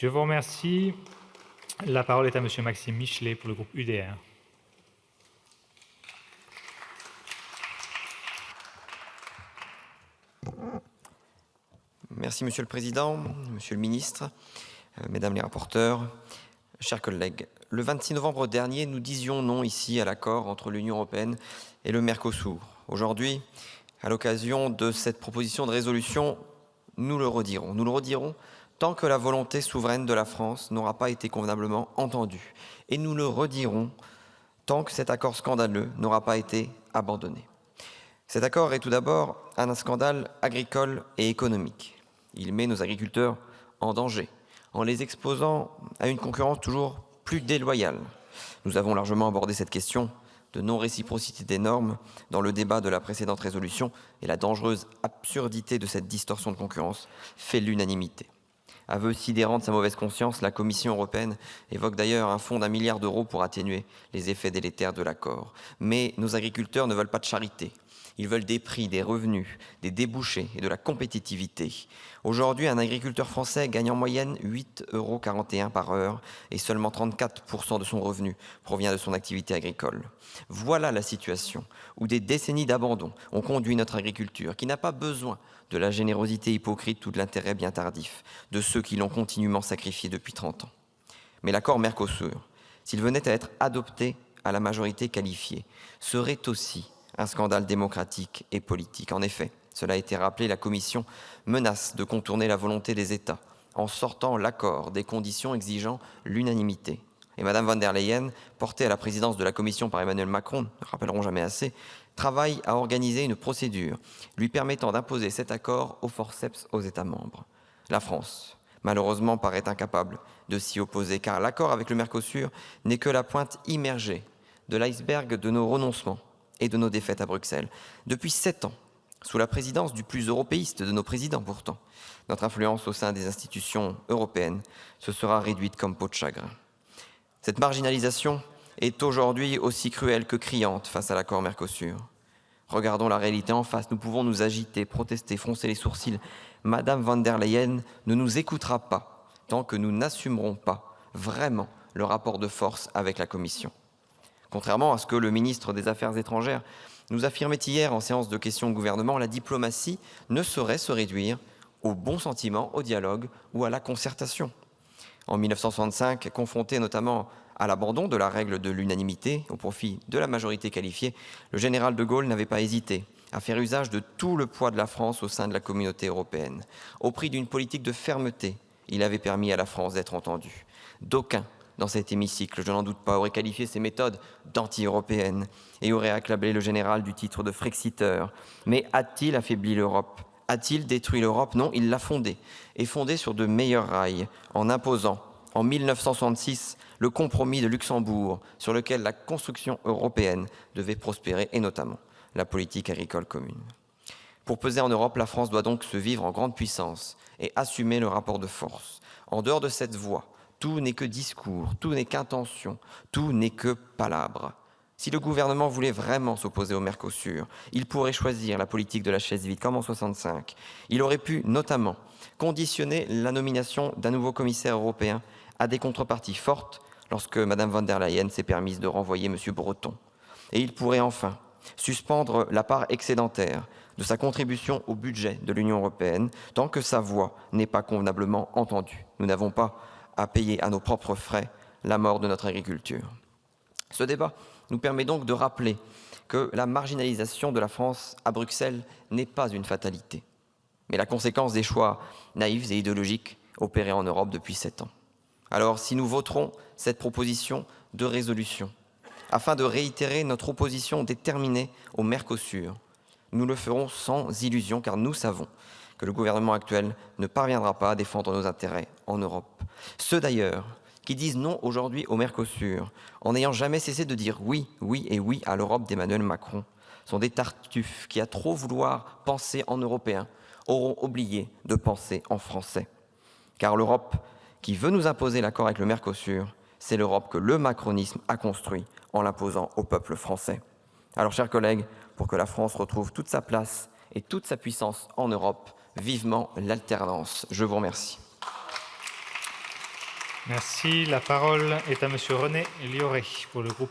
Je vous remercie. La parole est à Monsieur Maxime Michelet pour le groupe UDR. Merci Monsieur le Président, Monsieur le Ministre, Mesdames les rapporteurs, chers collègues. Le 26 novembre dernier, nous disions non ici à l'accord entre l'Union européenne et le Mercosur. Aujourd'hui, à l'occasion de cette proposition de résolution, nous le redirons. Nous le redirons tant que la volonté souveraine de la France n'aura pas été convenablement entendue. Et nous le redirons tant que cet accord scandaleux n'aura pas été abandonné. Cet accord est tout d'abord un scandale agricole et économique. Il met nos agriculteurs en danger, en les exposant à une concurrence toujours plus déloyale. Nous avons largement abordé cette question de non-réciprocité des normes dans le débat de la précédente résolution, et la dangereuse absurdité de cette distorsion de concurrence fait l'unanimité. Aveu sidérant de sa mauvaise conscience, la Commission européenne évoque d'ailleurs un fonds d'1 milliard d'euros pour atténuer les effets délétères de l'accord. Mais nos agriculteurs ne veulent pas de charité. Ils veulent des prix, des revenus, des débouchés et de la compétitivité. Aujourd'hui, un agriculteur français gagne en moyenne 8,41 € par heure et seulement 34% de son revenu provient de son activité agricole. Voilà la situation où des décennies d'abandon ont conduit notre agriculture, qui n'a pas besoin de la générosité hypocrite ou de l'intérêt bien tardif de ceux qui l'ont continuellement sacrifié depuis 30 ans. Mais l'accord Mercosur, s'il venait à être adopté à la majorité qualifiée, serait aussi un scandale démocratique et politique. En effet, cela a été rappelé, la Commission menace de contourner la volonté des États en sortant l'accord des conditions exigeant l'unanimité. Et Mme von der Leyen, portée à la présidence de la Commission par Emmanuel Macron, ne rappellerons jamais assez, travaille à organiser une procédure lui permettant d'imposer cet accord au forceps aux États membres. La France, malheureusement, paraît incapable de s'y opposer, car l'accord avec le Mercosur n'est que la pointe immergée de l'iceberg de nos renoncements et de nos défaites à Bruxelles. Depuis 7 ans, sous la présidence du plus européiste de nos présidents pourtant, notre influence au sein des institutions européennes se sera réduite comme peau de chagrin. Cette marginalisation est aujourd'hui aussi cruelle que criante face à l'accord Mercosur. Regardons la réalité en face. Nous pouvons nous agiter, protester, froncer les sourcils. Madame von der Leyen ne nous écoutera pas tant que nous n'assumerons pas vraiment le rapport de force avec la Commission. Contrairement à ce que le ministre des Affaires étrangères nous affirmait hier en séance de questions au gouvernement, la diplomatie ne saurait se réduire au bon sentiment, au dialogue ou à la concertation. En 1965, confronté notamment à l'abandon de la règle de l'unanimité au profit de la majorité qualifiée, le général de Gaulle n'avait pas hésité à faire usage de tout le poids de la France au sein de la communauté européenne. Au prix d'une politique de fermeté, il avait permis à la France d'être entendue. D'aucuns dans cet hémicycle, je n'en doute pas, aurait qualifié ces méthodes d'anti-européennes et aurait acclamé le général du titre de Frexiteur. Mais a-t-il affaibli l'Europe ? A-t-il détruit l'Europe ? Non, il l'a fondée, et fondée sur de meilleurs rails, en imposant, en 1966, le compromis de Luxembourg, sur lequel la construction européenne devait prospérer, et notamment la politique agricole commune. Pour peser en Europe, la France doit donc se vivre en grande puissance et assumer le rapport de force. En dehors de cette voie, tout n'est que discours, tout n'est qu'intention, tout n'est que palabres. Si le gouvernement voulait vraiment s'opposer au Mercosur, il pourrait choisir la politique de la chaise vide, comme en 1965. Il aurait pu notamment conditionner la nomination d'un nouveau commissaire européen à des contreparties fortes lorsque Mme von der Leyen s'est permise de renvoyer M. Breton. Et il pourrait enfin suspendre la part excédentaire de sa contribution au budget de l'Union européenne tant que sa voix n'est pas convenablement entendue. Nous n'avons pas à payer à nos propres frais la mort de notre agriculture. Ce débat nous permet donc de rappeler que la marginalisation de la France à Bruxelles n'est pas une fatalité, mais la conséquence des choix naïfs et idéologiques opérés en Europe depuis 7 ans. Alors, si nous voterons cette proposition de résolution, afin de réitérer notre opposition déterminée au Mercosur, nous le ferons sans illusion, car nous savons que le gouvernement actuel ne parviendra pas à défendre nos intérêts en Europe. Ceux d'ailleurs qui disent non aujourd'hui au Mercosur, en n'ayant jamais cessé de dire oui, oui et oui à l'Europe d'Emmanuel Macron, sont des tartuffes qui, à trop vouloir penser en européen, auront oublié de penser en français. Car l'Europe qui veut nous imposer l'accord avec le Mercosur, c'est l'Europe que le macronisme a construit en l'imposant au peuple français. Alors, chers collègues, pour que la France retrouve toute sa place et toute sa puissance en Europe, vivement l'alternance. Je vous remercie. Merci. La parole est à Monsieur René Lioré pour le groupe